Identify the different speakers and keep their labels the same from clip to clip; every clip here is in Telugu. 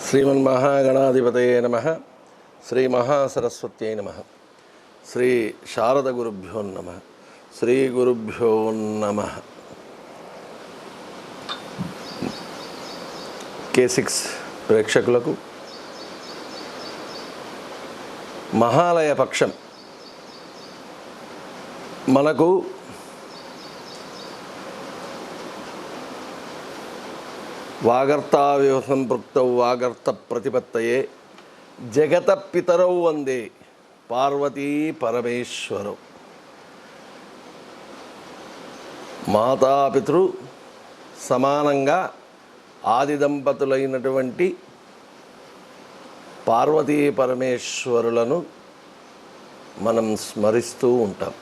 Speaker 1: శ్రీమన్మహాగణాధిపతయే నమః. శ్రీ మహాసరస్వత్యై నమః. శ్రీ శారద గురుభ్యో నమః. శ్రీ గురుభ్యో నమః. K6 ప్రేక్షకులకు మహాలయ పక్షం మనకు వాగర్తావివ సంపృక్తౌ వాగర్త ప్రతిపత్తయే జగత పితరౌ వందే పార్వతీ పరమేశ్వరౌ. మాతాపితృ సమానంగా ఆది దంపతులైనటువంటి పార్వతీ పరమేశ్వరులను మనం స్మరిస్తూ ఉంటాం.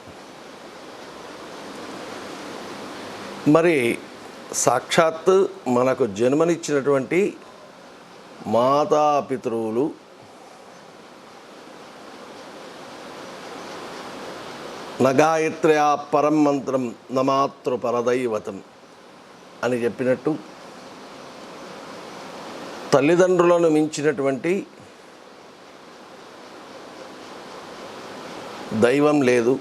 Speaker 1: మరి సాక్షాత్ మనకు జన్మనిచ్చినటువంటి మాతాపితృవులు నగాయత్ర్యా పరం మంత్రం నమాతృ పరదైవతం అని చెప్పినట్టు తల్లిదండ్రులను మించినటువంటి దైవం లేదు.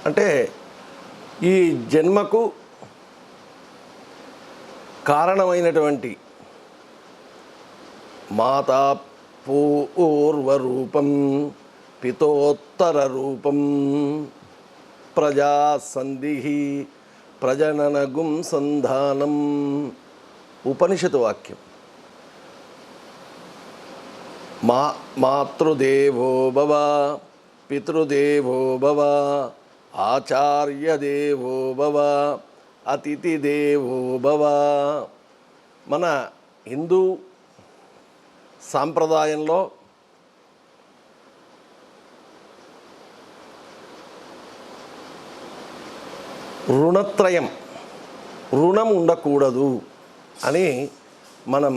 Speaker 1: అంటే ఈ జన్మకు కారణమైనటువంటి మాతా పూర్వరూపం పితోత్తర రూపం ప్రజాసంధి ప్రజననగుం సంధానం ఉపనిషతు వాక్యం. మాతృదేవో భవ పితృదేవో భవ ఆచార్యదేవో భవ అతిథి దేవో భవ. మన హిందూ సాంప్రదాయంలో రుణత్రయం, రుణం ఉండకూడదు అని మనం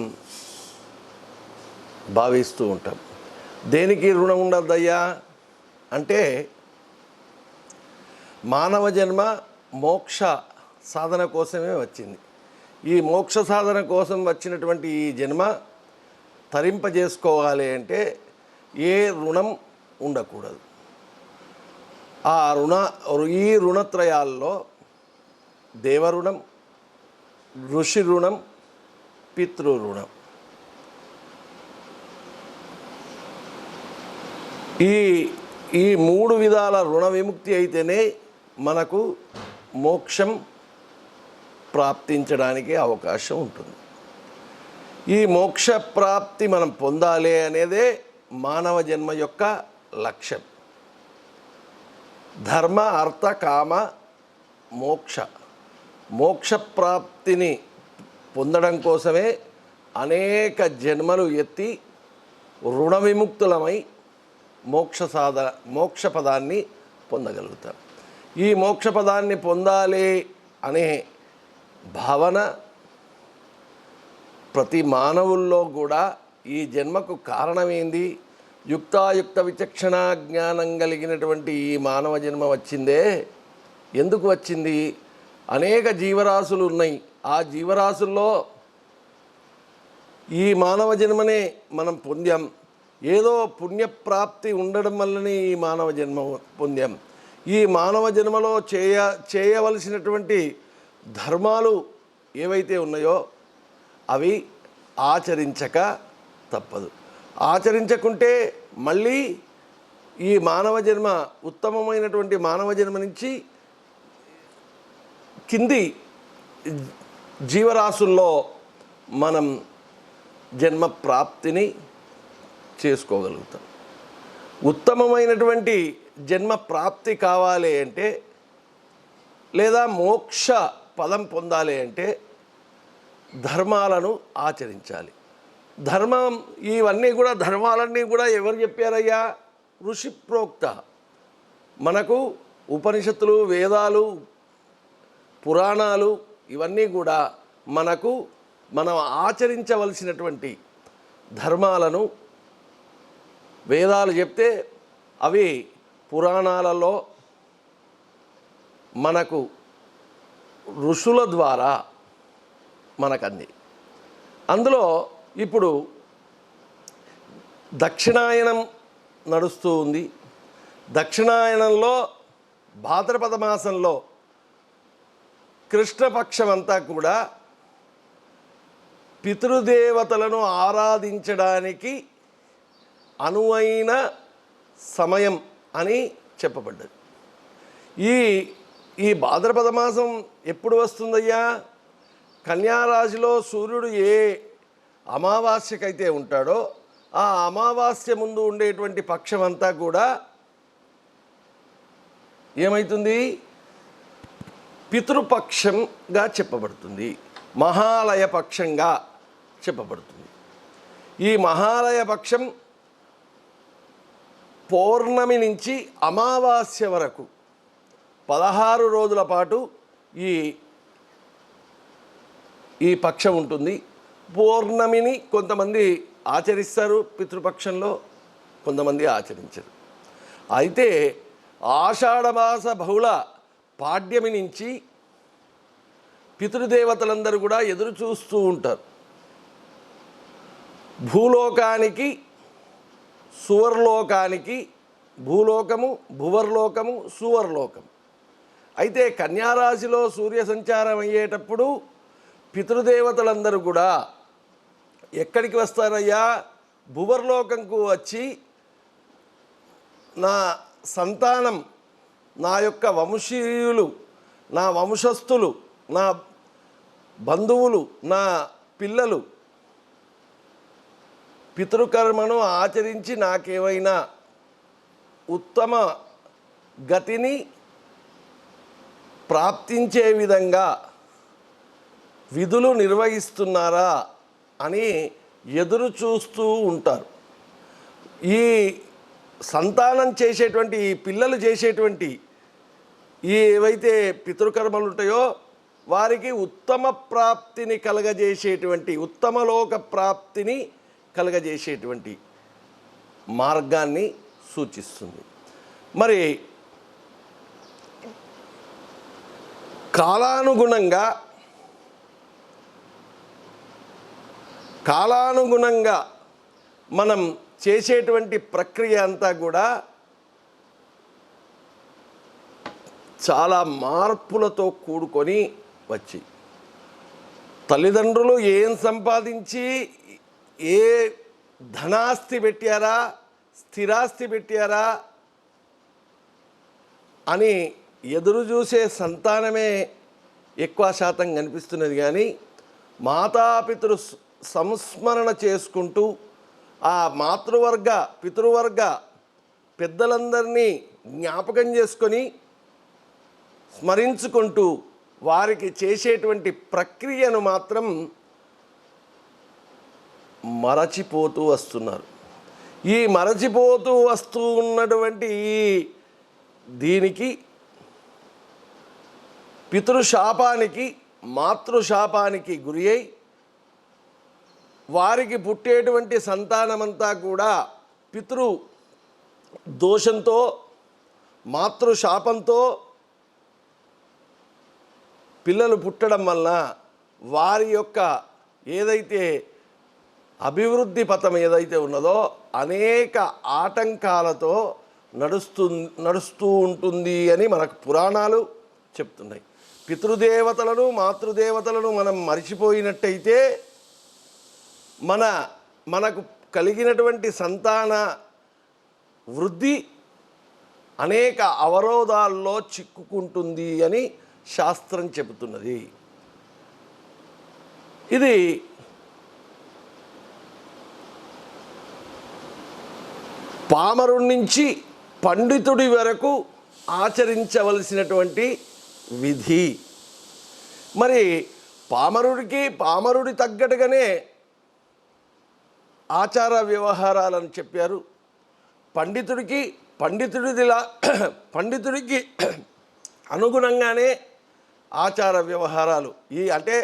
Speaker 1: భావిస్తూ ఉంటాం. దేనికి రుణం ఉండద్దయ్యా అంటే మానవ జన్మ మోక్ష సాధన కోసమే వచ్చింది. ఈ మోక్ష సాధన కోసం వచ్చినటువంటి ఈ జన్మ తరింపజేసుకోవాలి అంటే ఏ రుణం ఉండకూడదు. ఈ రుణత్రయాల్లో దేవరుణం, ఋషి రుణం, పితృరుణం. ఈ మూడు విధాల రుణ విముక్తి అయితేనే మనకు మోక్షం ప్రాప్తించడానికి అవకాశం ఉంటుంది. ఈ మోక్ష ప్రాప్తి మనం పొందాలి అనేదే మానవ జన్మ యొక్క లక్ష్యం. ధర్మ అర్థ కామ మోక్ష, మోక్ష ప్రాప్తిని పొందడం కోసమే అనేక జన్మలు ఎత్తి రుణ విముక్తులమై మోక్ష పదాన్ని పొందగలుగుతాం. ఈ మోక్ష పదాన్ని పొందాలి అనే భావన ప్రతి మానవుల్లో కూడా ఈ జన్మకు కారణమేంది, యుక్తాయుక్త విచక్షణ జ్ఞానం కలిగినటువంటి ఈ మానవ జన్మ వచ్చిందే, ఎందుకు వచ్చింది? అనేక జీవరాశులు ఉన్నాయి. ఆ జీవరాశుల్లో ఈ మానవ జన్మనే మనం పొందాం. ఏదో పుణ్యప్రాప్తి ఉండడం వల్లనే ఈ మానవ జన్మ పొందాం. ఈ మానవ జన్మలో చేయవలసినటువంటి ధర్మాలు ఏవైతే ఉన్నాయో అవి ఆచరించక తప్పదు. ఆచరించకుంటే మళ్ళీ ఈ మానవ జన్మ ఉత్తమమైనటువంటి మానవ జన్మ నుంచి కింది జీవరాశుల్లో మనం జన్మ ప్రాప్తిని చేసుకోగలుగుతాం. ఉత్తమమైనటువంటి జన్మ ప్రాప్తి కావాలి అంటే లేదా మోక్ష పదం పొందాలి అంటే ధర్మాలను ఆచరించాలి. ధర్మం ఇవన్నీ కూడా ధర్మాలన్నీ కూడా ఎవరు చెప్పారయ్యా? ఋషి ప్రోక్త. మనకు ఉపనిషత్తులు, వేదాలు, పురాణాలు ఇవన్నీ కూడా మనం ఆచరించవలసినటువంటి ధర్మాలను వేదాలు చెప్తే అవి పురాణాలలో మనకు ఋషుల ద్వారా మనకంది. అందులో ఇప్పుడు దక్షిణాయనం నడుస్తూ ఉంది. దక్షిణాయనంలో భాద్రపద మాసంలో కృష్ణపక్షం అంతా కూడా పితృదేవతలను ఆరాధించడానికి అనువైన సమయం అని చెప్పబడ్డది. ఈ భాద్రపద మాసం ఎప్పుడు వస్తుందయ్యా? కన్యారాశిలో సూర్యుడు ఏ అమావాస్యకైతే ఉంటాడో ఆ అమావాస్య ముందు ఉండేటువంటి పక్షం అంతా కూడా ఏమవుతుంది? పితృపక్షంగా చెప్పబడుతుంది, మహాలయ పక్షంగా చెప్పబడుతుంది. ఈ మహాలయ పక్షం పౌర్ణమి నుంచి అమావాస్య వరకు 16 రోజుల పాటు ఈ పక్షం ఉంటుంది. పౌర్ణమిని కొంతమంది ఆచరిస్తారు పితృపక్షంలో, కొంతమంది ఆచరించరు. అయితే ఆషాఢమాస బహుళ పాడ్యమి నుంచి పితృదేవతలందరూ కూడా ఎదురు చూస్తూ ఉంటారు. భూలోకానికి సువర్లోకానికి, భూలోకము భువర్లోకము సువర్లోకము. అయితే కన్యారాశిలో సూర్య సంచారం అయ్యేటప్పుడు పితృదేవతలందరూ కూడా ఎక్కడికి వస్తారయ్యా? భువర్లోకంకు వచ్చి నా సంతానం, నా యొక్క వంశీయులు, నా వంశస్థులు, నా బంధువులు, నా పిల్లలు పితృకర్మను ఆచరించి నాకేమైనా ఉత్తమ గతిని ప్రాప్తించే విధంగా విధులు నిర్వహిస్తున్నారా అని ఎదురు చూస్తూ ఉంటారు. ఈ సంతానం చేసేటువంటి, ఈ పిల్లలు చేసేటువంటి ఏవైతే పితృకర్మలు ఉంటాయో వారికి ఉత్తమ ప్రాప్తిని కలగజేసేటువంటి, ఉత్తమలోక ప్రాప్తిని కలగజేసేటువంటి మార్గాన్ని సూచిస్తుంది. మరి కాలానుగుణంగా మనం చేసేటువంటి ప్రక్రియ అంతా కూడా చాలా మార్పులతో కూడుకొని వచ్చి, తల్లిదండ్రులు ఏం సంపాదించి ఏ ధనాస్తి పెట్టారా, స్థిరాస్తి పెట్టారా అని ఎదురు చూసే సంతానమే ఎక్కువ శాతం కనిపిస్తున్నది. కానీ మాతాపితృ సంస్మరణ చేసుకుంటూ ఆ మాతృవర్గ పితృవర్గ పెద్దలందరినీ జ్ఞాపకం చేసుకొని స్మరించుకుంటూ వారికి చేసేటువంటి ప్రక్రియను మాత్రం మరచిపోతూ వస్తున్నారు. ఈ మరచిపోతూ వస్తూ ఉన్నటువంటి దీనికి పితృశాపానికి, మాతృశాపానికి గురి అయి వారికి పుట్టేటువంటి సంతానమంతా కూడా పితృ దోషంతో, మాతృశాపంతో పిల్లలు పుట్టడం వలన వారి యొక్క ఏదైతే అభివృద్ధి పథం ఏదైతే ఉన్నదో అనేక ఆటంకాలతో నడుస్తూ ఉంటుంది అని మనకు పురాణాలు చెప్తున్నాయి. పితృదేవతలను, మాతృదేవతలను మనం మరిచిపోయినట్టయితే మనకు కలిగినటువంటి సంతాన వృద్ధి అనేక అవరోధాల్లో చిక్కుకుంటుంది అని శాస్త్రం చెబుతున్నది. ఇది పామరుడి నుంచి పండితుడి వరకు ఆచరించవలసినటువంటి విధి. మరి పామరుడి తగ్గట్టుగానే ఆచార వ్యవహారాలను చెప్పారు. పండితుడికి అనుగుణంగానే ఆచార వ్యవహారాలు అంటే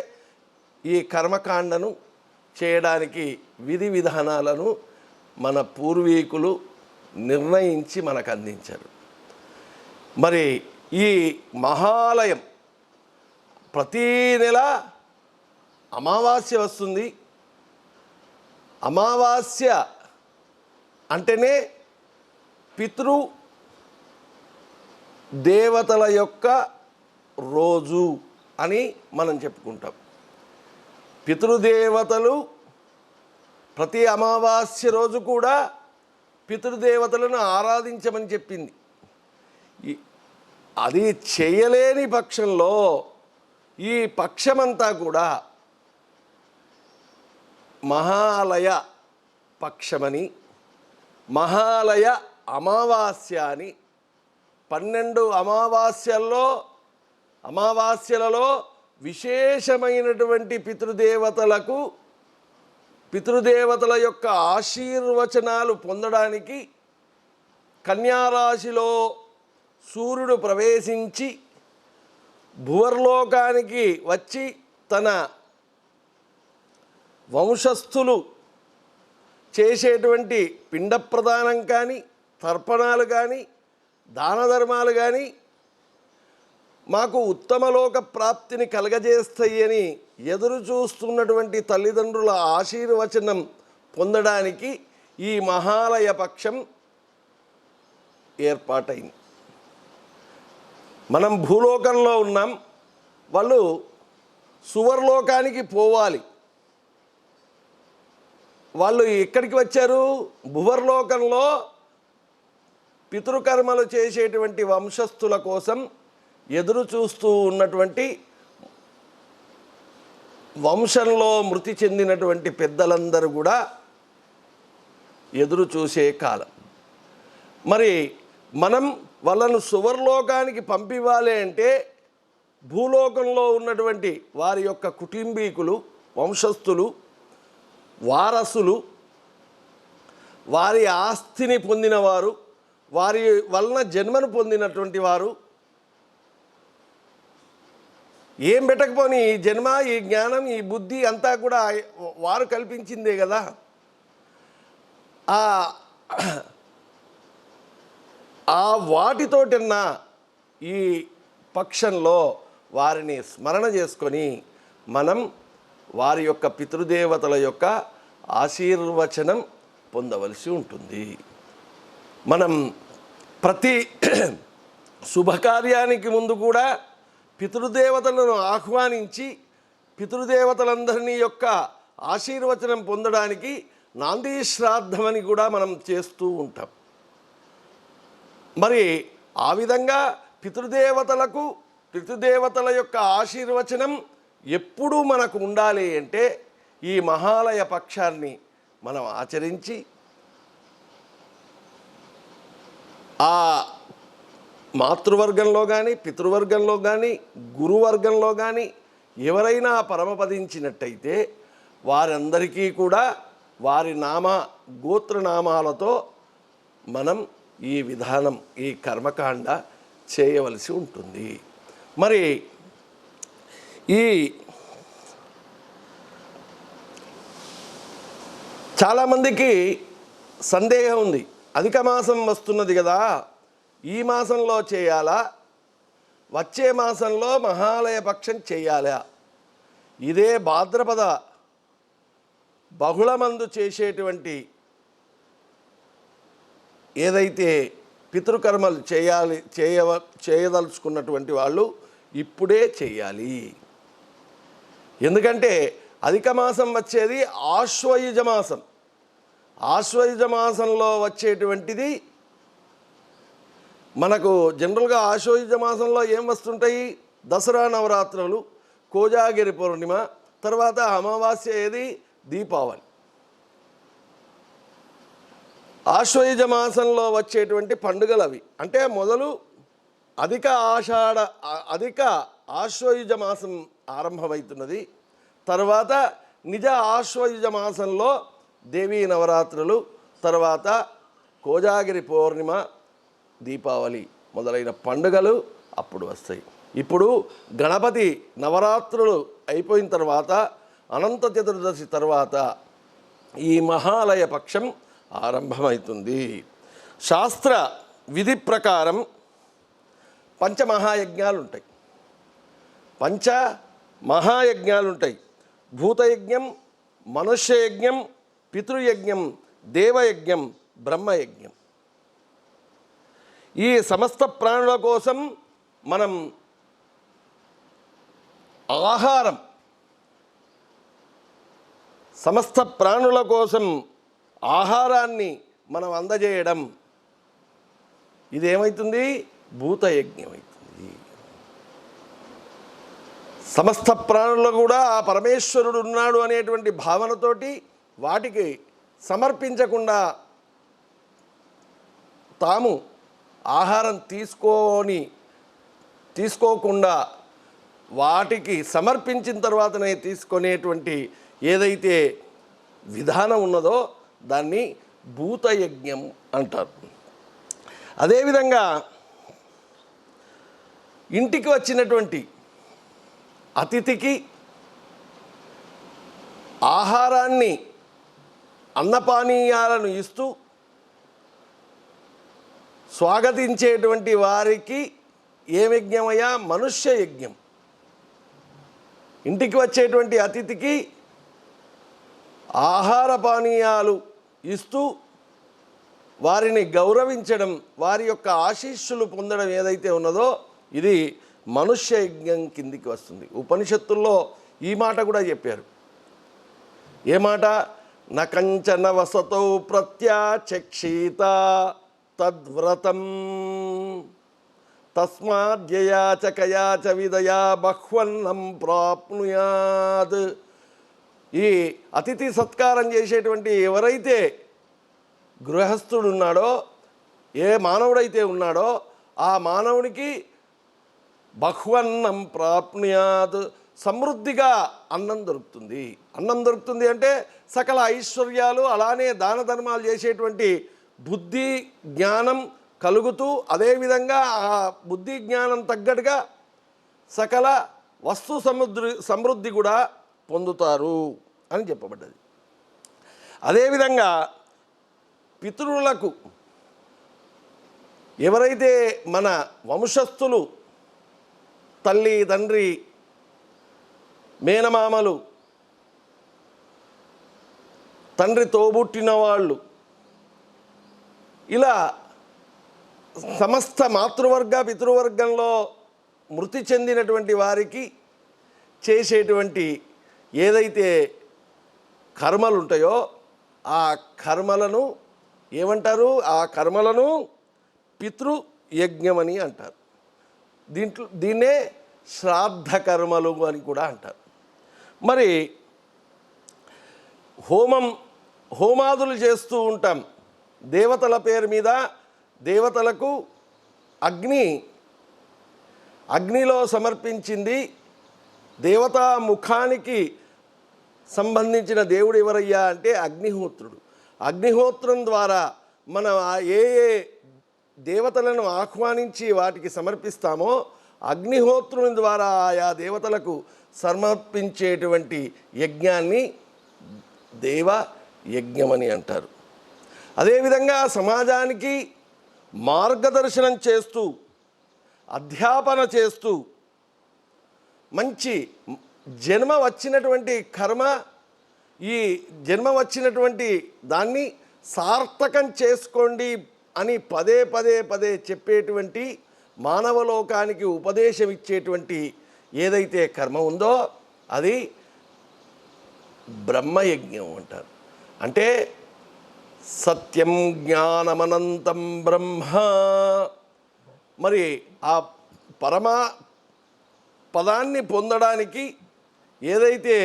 Speaker 1: ఈ కర్మకాండను చేయడానికి విధి విధానాలను మన పూర్వీకులు నిర్ణయించి మనకు అందించారు. మరి ఈ మహాలయం ప్రతీ నెల అమావాస్య వస్తుంది. అమావాస్య అంటేనే పితృ దేవతల యొక్క రోజు అని మనం చెప్పుకుంటాం. పితృదేవతలు ప్రతి అమావాస్య రోజు కూడా పితృదేవతలను ఆరాధించమని చెప్పింది. అది చేయలేని పక్షంలో ఈ పక్షమంతా కూడా మహాలయ పక్షమని, మహాలయ అమావాస్య అని 12 అమావాస్యలలో విశేషమైనటువంటి పితృదేవతల యొక్క ఆశీర్వచనాలు పొందడానికి కన్యారాశిలో సూర్యుడు ప్రవేశించి భువర్లోకానికి వచ్చి తన వంశస్థులు చేసేటువంటి పిండ ప్రదానం కానీ, తర్పణాలు కానీ, దాన ధర్మాలు కానీ మాకు ఉత్తమలోక ప్రాప్తిని కలగజేస్తాయి అని ఎదురు చూస్తున్నటువంటి తల్లిదండ్రుల ఆశీర్వచనం పొందడానికి ఈ మహాలయ పక్షం ఏర్పాటైంది. మనం భూలోకంలో ఉన్నాం, వాళ్ళు సువర్లోకానికి పోవాలి. వాళ్ళు ఎక్కడికి వచ్చారు? భువర్లోకంలో పితృకర్మలు చేసేటువంటి వంశస్థుల కోసం ఎదురు చూస్తూ ఉన్నటువంటి, వంశంలో మృతి చెందినటువంటి పెద్దలందరూ కూడా ఎదురు చూసే కాలం. మరి మనం వాళ్ళను సువర్లోకానికి పంపివ్వాలి అంటే భూలోకంలో ఉన్నటువంటి వారి యొక్క కుటుంబీకులు, వంశస్థులు, వారసులు, వారి ఆస్తిని పొందినవారు, వారి వలన జన్మను పొందినటువంటి వారు, ఏం పెట్టకపోని ఈ జన్మ, ఈ జ్ఞానం, ఈ బుద్ధి అంతా కూడా వారు కల్పించిందే కదా. ఆ వాటితోటిన్నా ఈ పక్షంలో వారిని స్మరణ చేసుకొని మనం వారి యొక్క పితృదేవతల యొక్క ఆశీర్వచనం పొందవలసి ఉంటుంది. మనం ప్రతి శుభకార్యానికి ముందు కూడా పితృదేవతలను ఆహ్వానించి పితృదేవతలందరినీ యొక్క ఆశీర్వచనం పొందడానికి నాంది శ్రాద్ధమని కూడా మనం చేస్తూ ఉంటాం. మరి ఆ విధంగా పితృదేవతల యొక్క ఆశీర్వచనం ఎప్పుడూ మనకు ఉండాలి అంటే ఈ మహాలయ పక్షాన్ని మనం ఆచరించి ఆ మాతృవర్గంలో కానీ, పితృవర్గంలో కానీ, గురువర్గంలో కానీ ఎవరైనా పరమపదించినట్టయితే వారందరికీ కూడా వారి గోత్రనామాలతో మనం ఈ విధానం, ఈ కర్మకాండ చేయవలసి ఉంటుంది. మరి ఈ చాలామందికి సందేహం ఉంది, అధిక మాసం వస్తున్నది కదా, ఈ మాసంలో చేయాలా, వచ్చే మాసంలో మహాలయ పక్షం చేయాలా, ఇదే భాద్రపద బహుళమందు చేసేటువంటి ఏదైతే పితృకర్మలు చేయదలుచుకున్నటువంటి వాళ్ళు ఇప్పుడే చేయాలి. ఎందుకంటే అధిక మాసం వచ్చేది ఆశ్వయుజ మాసం. ఆశ్వయుజ మాసంలో వచ్చేటువంటిది మనకు జనరల్గా ఆశ్వయుజ మాసంలో ఏం వస్తుంటాయి? దసరా నవరాత్రులు, కోజాగిరి పౌర్ణిమ, తర్వాత అమావాస్య ఏది? దీపావళి. ఆశ్వయుజ మాసంలో వచ్చేటువంటి పండుగలు అవి. అంటే మొదలు అధిక ఆశ్వయుజ మాసం ఆరంభమవుతున్నది. తర్వాత నిజ ఆశ్వయుజ మాసంలో దేవీ నవరాత్రులు, తర్వాత కోజాగిరి పౌర్ణిమ, దీపావళి మొదలైన పండుగలు అప్పుడు వస్తాయి. ఇప్పుడు గణపతి నవరాత్రులు అయిపోయిన తర్వాత అనంత చతుర్దశి తర్వాత ఈ మహాలయ పక్షం ఆరంభమవుతుంది. శాస్త్ర విధి ప్రకారం పంచమహాయజ్ఞాలు ఉంటాయి. భూతయజ్ఞం, మనుష్యయజ్ఞం, పితృయజ్ఞం, దేవయజ్ఞం, బ్రహ్మయజ్ఞం. ఈ సమస్త ప్రాణుల కోసం మనం ఆహారం, సమస్త ప్రాణుల కోసం ఆహారాన్ని మనం అందజేయడం, ఇదేమవుతుంది? భూతయజ్ఞం అవుతుంది. సమస్త ప్రాణుల్లో కూడా ఆ పరమేశ్వరుడు ఉన్నాడు అనేటువంటి భావనతోటి వాటికి సమర్పించకుండా తాము ఆహారం తీసుకోకుండా వాటికి సమర్పించిన తర్వాతనే తీసుకునేటువంటి ఏదైతే విధానం ఉన్నదో దాన్ని భూతయజ్ఞం అంటారు. అదేవిధంగా ఇంటికి వచ్చినటువంటి అతిథికి ఆహారాన్ని, అన్నపానీయాలను ఇస్తూ స్వాగతించేటువంటి వారికి ఏ యజ్ఞమయ్యా? మనుష్య యజ్ఞం. ఇంటికి వచ్చేటువంటి అతిథికి ఆహార పానీయాలు ఇస్తూ వారిని గౌరవించడం, వారి యొక్క ఆశీస్సులు పొందడం ఏదైతే ఉన్నదో ఇది మనుష్య యజ్ఞం కిందికి వస్తుంది. ఉపనిషత్తుల్లో ఈ మాట కూడా చెప్పారు. ఏ మాట? నకంచన వసతో ప్రత్యాచక్షీత తద్వ్రతం తస్మాద్యయా చ కయా చ విదయా బహ్వన్నం ప్రాప్నుయాత్. ఈ అతిథి సత్కారం చేసేటువంటి ఎవరైతే గృహస్థుడు ఉన్నాడో, ఏ మానవుడైతే ఉన్నాడో ఆ మానవునికి బహ్వన్నం ప్రాప్నుయాత్, సమృద్ధిగా అన్నం దొరుకుతుంది. అన్నం దొరుకుతుంది అంటే సకల ఐశ్వర్యాలు, అలానే దాన ధర్మాలు చేసేటువంటి బుద్ధి జ్ఞానం కలుగుతూ, అదేవిధంగా ఆ బుద్ధి జ్ఞానం తగ్గట్టుగా సకల వస్తు సమృద్ధి కూడా పొందుతారు అని చెప్పబడ్డది. అదేవిధంగా పితృలకు ఎవరైతే మన వంశస్థులు, తల్లి, తండ్రి, మేనమామలు, తండ్రి తోబుట్టిన వాళ్ళు, ఇలా సమస్త మాతృవర్గ పితృవర్గంలో మృతి చెందినటువంటి వారికి చేసేటువంటి ఏదైతే కర్మలు ఉంటాయో ఆ కర్మలను ఏమంటారు? ఆ కర్మలను పితృయజ్ఞమని అంటారు. దీన్నే శ్రాద్ధ కర్మలు అని కూడా అంటారు. మరి హోమాదులు చేస్తూ ఉంటాం. దేవతల పేరు మీద దేవతలకు అగ్నిలో సమర్పించింది, దేవతా ముఖానికి సంబంధించిన దేవుడు ఎవరయ్యా అంటే అగ్నిహోత్రుడు. అగ్నిహోత్రం ద్వారా మనం ఏ దేవతలను ఆహ్వానించి వాటికి సమర్పిస్తామో అగ్నిహోత్రుని ద్వారా ఆయా దేవతలకు సమర్పించేటువంటి యజ్ఞాన్ని దేవ యజ్ఞమని అంటారు. అదేవిధంగా సమాజానికి మార్గదర్శనం చేస్తూ, అధ్యాపన చేస్తూ, మంచి జన్మ వచ్చినటువంటి కర్మ, ఈ జన్మ వచ్చినటువంటి దాన్ని సార్థకం చేసుకోండి అని పదే పదే పదే చెప్పేటువంటి, మానవలోకానికి ఉపదేశం ఇచ్చేటువంటి ఏదైతే కర్మ ఉందో అది బ్రహ్మయజ్ఞం అంటారు. అంటే సత్యం జ్ఞానమనంతం బ్రహ్మ. మరి ఆ పరమ పదాన్ని పొందడానికి ఏదైతే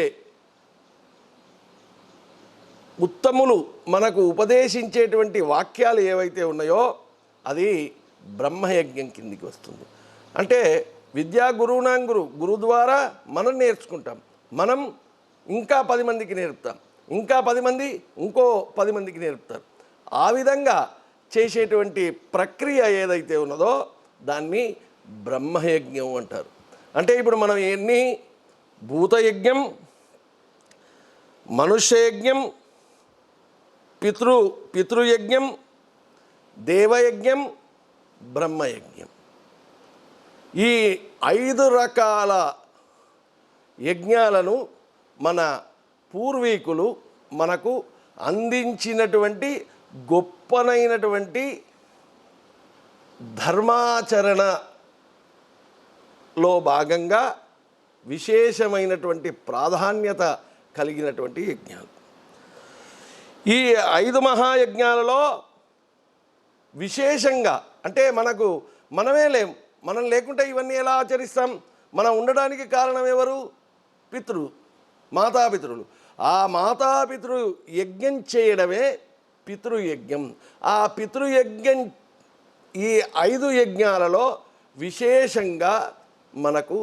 Speaker 1: ఉత్తములు మనకు ఉపదేశించేటువంటి వాక్యాలు ఏవైతే ఉన్నాయో అది బ్రహ్మయజ్ఞం కిందికి వస్తుంది. అంటే విద్యా గురువునాం గురువు ద్వారా మనం నేర్చుకుంటాం, మనం ఇంకా 10 మందికి నేర్పుతాం, ఇంకా 10 మంది ఇంకో 10 మందికి నేర్పుతారు. ఆ విధంగా చేసేటువంటి ప్రక్రియ ఏదైతే ఉన్నదో దాన్ని బ్రహ్మయజ్ఞం అంటారు. అంటే ఇప్పుడు మనం ఎన్ని భూతయజ్ఞం, మనుష్యయజ్ఞం, పితృయజ్ఞం, దేవయజ్ఞం, బ్రహ్మయజ్ఞం, ఈ 5 రకాల యజ్ఞాలను మన పూర్వీకులు మనకు అందించినటువంటి గొప్పనైనటువంటి ధర్మాచరణలో భాగంగా విశేషమైనటువంటి ప్రాధాన్యత కలిగినటువంటి యజ్ఞాలు. ఈ 5 మహాయజ్ఞాలలో విశేషంగా అంటే మనం లేకుంటే ఇవన్నీ ఎలా ఆచరిస్తాం? మనం ఉండడానికి కారణం ఎవరు? మాతాపితృలు. ఆ మాతాపితృ యజ్ఞం చేయడమే పితృయజ్ఞం. ఆ పితృయజ్ఞం ఈ 5 యజ్ఞాలలో విశేషంగా మనకు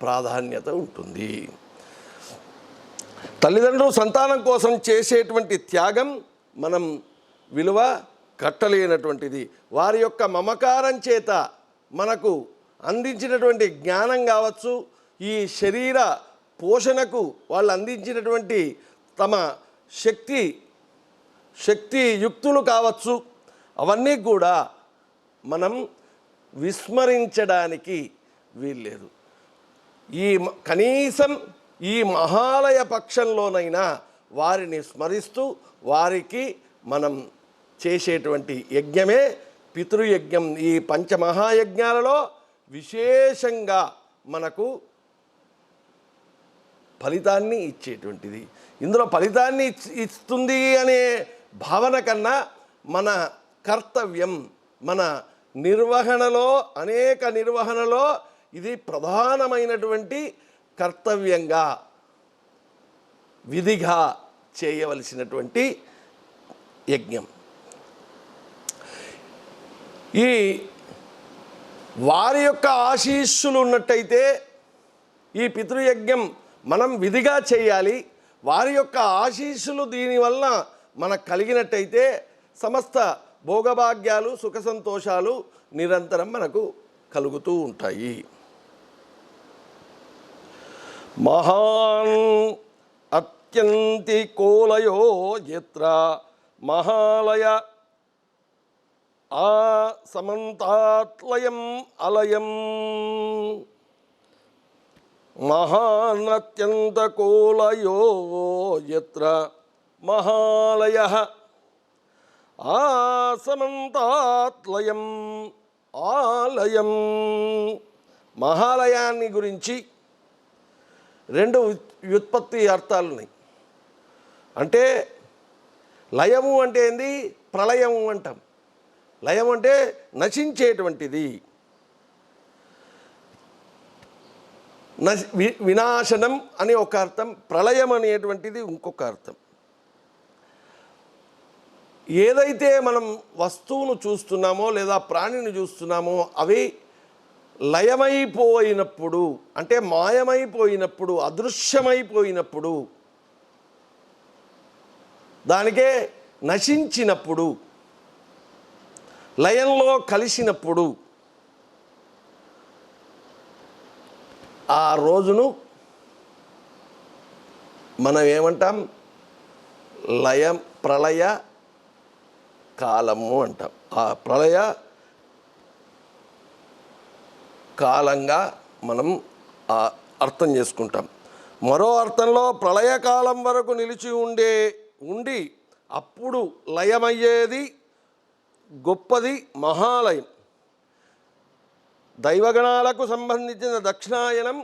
Speaker 1: ప్రాధాన్యత ఉంటుంది. తల్లిదండ్రులు సంతానం కోసం చేసేటువంటి త్యాగం మనం విలువ కట్టలేనటువంటిది. వారి యొక్క మమకారం చేత మనకు అందించినటువంటి జ్ఞానం కావచ్చు, ఈ శరీర పోషణకు వాళ్ళు అందించినటువంటి తమ శక్తి యుక్తులు కావచ్చు, అవన్నీ కూడా మనం విస్మరించడానికి వీల్లేదు. కనీసం ఈ మహాలయ పక్షంలోనైనా వారిని స్మరిస్తూ వారికి మనం చేసేటువంటి యజ్ఞమే పితృయజ్ఞం. ఈ పంచమహాయజ్ఞాలలో విశేషంగా మనకు ఫలితాన్ని ఇచ్చేటువంటిది. ఇందులో ఫలితాన్ని ఇస్తుంది అనే భావన కన్నా మన కర్తవ్యం, మన నిర్వహణలో ఇది ప్రధానమైనటువంటి కర్తవ్యంగా విధిగా చేయవలసినటువంటి యజ్ఞం. ఈ వారి యొక్క ఆశీస్సులు ఉన్నట్టయితే ఈ పితృయజ్ఞం మనం విధిగా చేయాలి. వారి యొక్క ఆశీస్సులు దీనివల్ల మనకు కలిగినట్టయితే సమస్త భోగభాగ్యాలు సుఖ సంతోషాలు నిరంతరం మనకు కలుగుతూ ఉంటాయి. మహాన్ అత్యంతి కోలయో యత్ర మహాలయ ఆ సమంతాత్లయం అలయం. మహానత్యంత కోలయో యత్ర మహాలయః ఆ సమంతాత్లయం ఆలయం. మహాలయాన్ని గురించి 2 వ్యుత్పత్తి అర్థాలు ఉన్నాయి. అంటే లయము అంటే ఏంది? ప్రళయము అంటాం. లయం అంటే నశించేటువంటిది, వినాశనం అని ఒక అర్థం, ప్రళయం అనేటువంటిది ఇంకొక అర్థం. ఏదైతే మనం వస్తువును చూస్తున్నామో లేదా ప్రాణిని చూస్తున్నామో అవి లయమైపోయినప్పుడు, అంటే మాయమైపోయినప్పుడు, అదృశ్యమైపోయినప్పుడు, దానికే నశించినప్పుడు, లయంలో కలిసినప్పుడు ఆ రోజును మనం ఏమంటాం? ప్రళయ కాలము అంటాం. ఆ ప్రళయ కాలంగా మనం అర్థం చేసుకుంటాం. మరో అర్థంలో ప్రళయకాలం వరకు నిలిచి ఉండి అప్పుడు లయమయ్యేది గొప్పది మహాలయం. దైవగణాలకు సంబంధించిన దక్షిణాయనం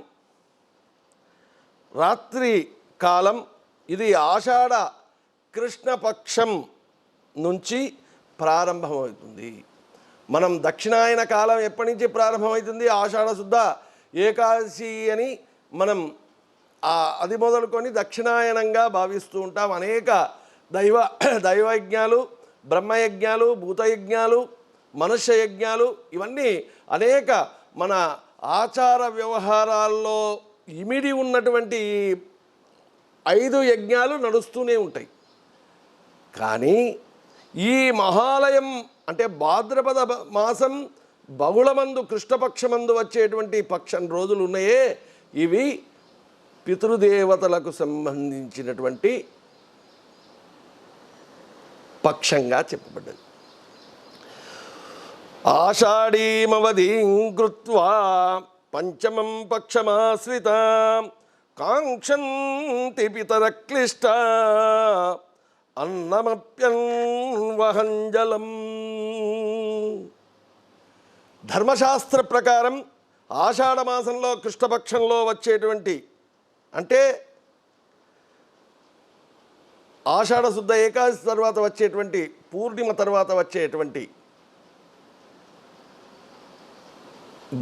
Speaker 1: రాత్రి కాలం. ఇది ఆషాఢ కృష్ణపక్షం నుంచి ప్రారంభమవుతుంది. మనం దక్షిణాయన కాలం ఎప్పటి నుంచి ప్రారంభమవుతుంది? ఆషాఢ శుద్ధ ఏకాదశి అని మనం అది మొదలుకొని దక్షిణాయనంగా భావిస్తూ ఉంటాం. అనేక దైవయజ్ఞాలు, బ్రహ్మయజ్ఞాలు, భూతయజ్ఞాలు, మనుష్య యజ్ఞాలు, ఇవన్నీ అనేక మన ఆచార వ్యవహారాల్లో ఇమిడి ఉన్నటువంటి 5 యజ్ఞాలు నడుస్తూనే ఉంటాయి. కానీ ఈ మహాలయం అంటే భాద్రపద మాసం బహుళమందు కృష్ణపక్షమందు వచ్చేటువంటి పక్షం రోజులు ఉన్నాయే, ఇవి పితృదేవతలకు సంబంధించినటువంటి పక్షంగా చెప్పబడ్డది. ఆషాఢీమవధీం కృత్వా పంచమం పక్షమాశ్రిత కాంక్షంతి పితర క్లిష్ట అన్నమప్యన్వయమానయా వహంజలం. ధర్మశాస్త్ర ప్రకారం ఆషాఢమాసంలో కృష్ణపక్షంలో వచ్చేటువంటి అంటే ఆషాఢ శుద్ధ ఏకాదశి తర్వాత వచ్చేటువంటి పూర్ణిమ తర్వాత వచ్చేటువంటి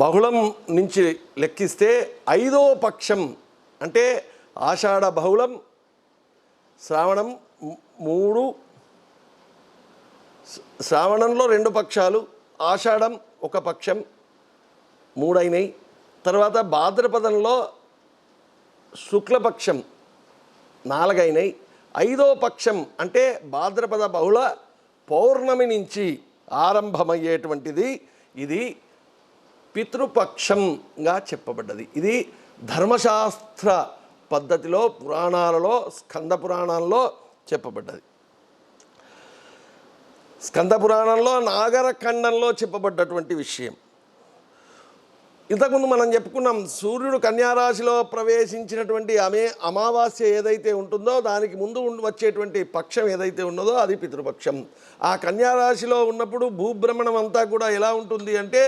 Speaker 1: బహుళం నుంచి లెక్కిస్తే 5వ పక్షం అంటే ఆషాఢ బహుళం, శ్రావణం 3, శ్రావణంలో 2 పక్షాలు, ఆషాఢం 1 పక్షం 3 అయినాయి. తర్వాత భాద్రపదంలో శుక్లపక్షం 4 అయినాయి. 5వ పక్షం అంటే భాద్రపద బహుళ పౌర్ణమి నుంచి ఆరంభమయ్యేటువంటిది ఇది పితృపక్షంగా చెప్పబడ్డది. ఇది ధర్మశాస్త్ర పద్ధతిలో పురాణాలలో స్కంద పురాణంలో చెప్పబడ్డది. స్కంద పురాణంలో నాగరఖండంలో చెప్పబడ్డటువంటి విషయం. ఇంతకుముందు మనం చెప్పుకున్నాం, సూర్యుడు కన్యారాశిలో ప్రవేశించినటువంటి అమావాస్య ఏదైతే ఉంటుందో దానికి ముందు వచ్చేటువంటి పక్షం ఏదైతే ఉన్నదో అది పితృపక్షం. ఆ కన్యారాశిలో ఉన్నప్పుడు భూభ్రమణం అంతా కూడా ఎలా ఉంటుంది అంటే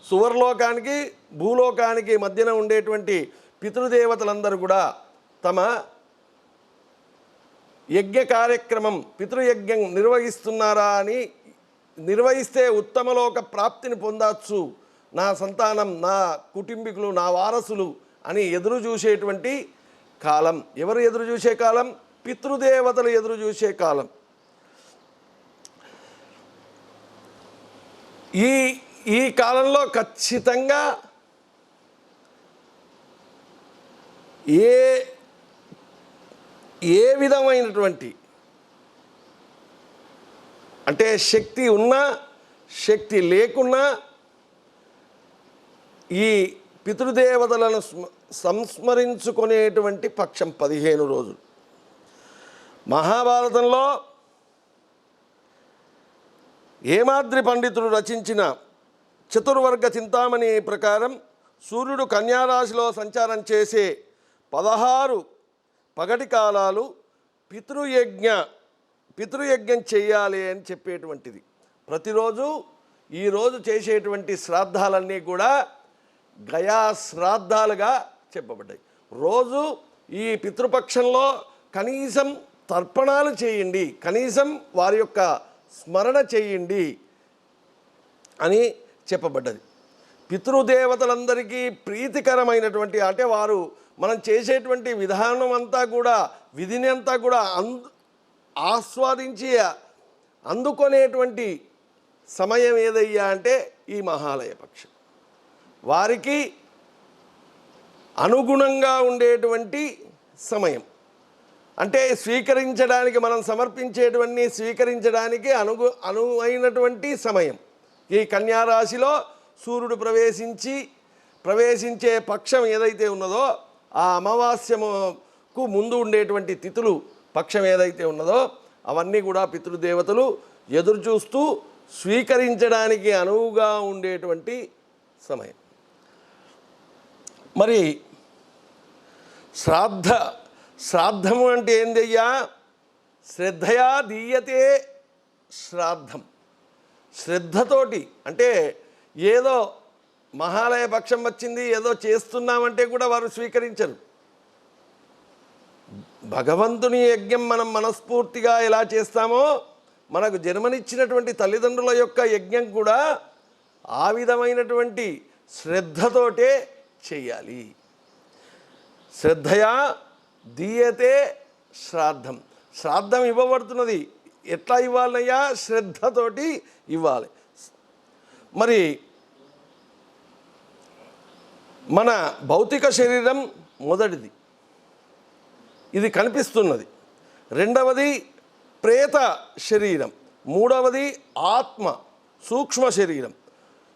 Speaker 1: సువర్లోకానికి భూలోకానికి మధ్యన ఉండేటువంటి పితృదేవతలందరూ కూడా తమ యజ్ఞ కార్యక్రమం పితృయజ్ఞం నిర్వహిస్తున్నారా అని నిర్వహిస్తే ఉత్తమలోక ప్రాప్తిని పొందవచ్చు, నా సంతానం, నా కుటుంబీకులు, నా వారసులు అని ఎదురు చూసేటువంటి కాలం. ఎవరు ఎదురు చూసే కాలం? పితృదేవతలు ఎదురు చూసే కాలం. ఈ కాలంలో ఖచ్చితంగా ఏ విధమైనటువంటి అంటే శక్తి ఉన్నా శక్తి లేకున్నా ఈ పితృదేవతలను సంస్మరించుకునేటువంటి పక్షం 15 రోజులు. మహాభారతంలో హేమాద్రి పండితుడు రచించిన చతుర్వర్గ చింతామణి ప్రకారం సూర్యుడు కన్యారాశిలో సంచారం చేసే 16 పగటి కాలాలు పితృయజ్ఞం చేయాలి అని చెప్పేటువంటిది. ప్రతిరోజు ఈరోజు చేసేటువంటి శ్రాద్ధాలన్నీ కూడా గయా శ్రాద్ధాలుగా చెప్పబడ్డాయి. రోజు ఈ పితృపక్షంలో కనీసం తర్పణాలు చేయండి, కనీసం వారి యొక్క స్మరణ చేయండి అని చెప్పబడ్డది. పితృదేవతలందరికీ ప్రీతికరమైనటువంటి అంటే వారు మనం చేసేటువంటి విధానం అంతా కూడా విధిని అంతా కూడా ఆస్వాదించి అందుకునేటువంటి సమయం ఏదయ్యా అంటే ఈ మహాలయ పక్షం. వారికి అనుగుణంగా ఉండేటువంటి సమయం అంటే స్వీకరించడానికి మనం సమర్పించేటువంటి స్వీకరించడానికి అనువైనటువంటి సమయం. ఈ కన్యారాశిలో సూర్యుడు ప్రవేశించే పక్షం ఏదైతే ఉన్నదో ఆ అమావాస్యకు ముందు ఉండేటువంటి తిథులు పక్షం ఏదైతే ఉన్నదో అవన్నీ కూడా పితృదేవతలు ఎదురు చూస్తూ స్వీకరించడానికి అనువుగా ఉండేటువంటి సమయం. మరి శ్రాద్ధము అంటే ఏందయ్యా? శ్రద్ధయా దీయతే శ్రాద్ధం. శ్రద్ధతోటి అంటే ఏదో మహాలయ పక్షం వచ్చింది ఏదో చేస్తున్నామంటే కూడా వారు స్వీకరించరు. భగవంతుని యజ్ఞం మనం మనస్ఫూర్తిగా ఎలా చేస్తామో మనకు జన్మనిచ్చినటువంటి తల్లిదండ్రుల యొక్క యజ్ఞం కూడా ఆ విధమైనటువంటి శ్రద్ధతోటే చేయాలి. శ్రద్ధయా దీయతే శ్రాద్ధం. శ్రాద్ధం ఇవ్వబడుతున్నది ఎట్లా ఇవ్వాలయ్యా? శ్రద్ధతోటి ఇవ్వాలి. మరి మన భౌతిక శరీరం మొదటిది, ఇది కనిపిస్తున్నది. రెండవది ప్రేత శరీరం, మూడవది ఆత్మ సూక్ష్మ శరీరం.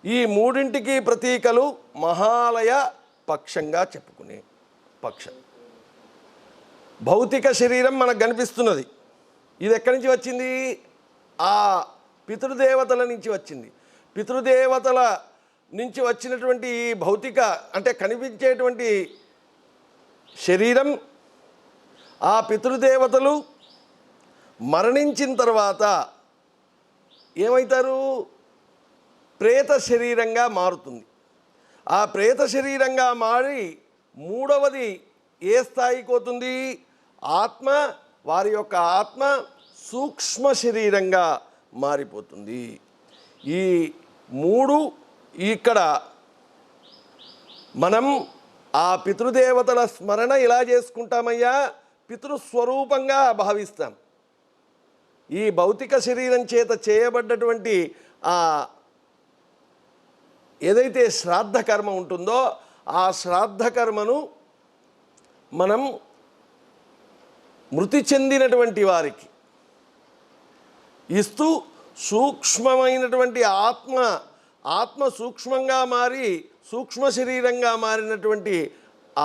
Speaker 1: ఈ మూడింటికి ప్రతీకలు మహాలయ పక్షంగా చెప్పుకునే పక్షం. భౌతిక శరీరం మనకు కనిపిస్తున్నది. ఇది ఎక్కడి నుంచి వచ్చింది? ఆ పితృదేవతల నుంచి వచ్చింది. పితృదేవతల నుంచి వచ్చినటువంటి ఈ భౌతిక అంటే కనిపించేటువంటి శరీరం ఆ పితృదేవతలు మరణించిన తర్వాత ఏమవుతారు? ప్రేత శరీరంగా మారుతుంది. ఆ ప్రేత శరీరంగా మారి మూడవది ఏ స్థాయికి పోతుంది? ఆత్మ, వారి యొక్క ఆత్మ సూక్ష్మ శరీరంగా మారిపోతుంది. ఈ మూడు ఇక్కడ మనం ఆ పితృదేవతల స్మరణ ఇలా చేసుకుంటామయ్యా, పితృస్వరూపంగా భావిస్తాం. ఈ భౌతిక శరీరం చేత చేయబడ్డటువంటి ఆ ఏదైతే శ్రాద్ధ కర్మ ఉంటుందో ఆ శ్రాద్ధ కర్మను మనం మృతి చెందినటువంటి వారికి ఇస్తూ సూక్ష్మమైనటువంటి ఆత్మ సూక్ష్మంగా మారి సూక్ష్మ శరీరంగా మారినటువంటి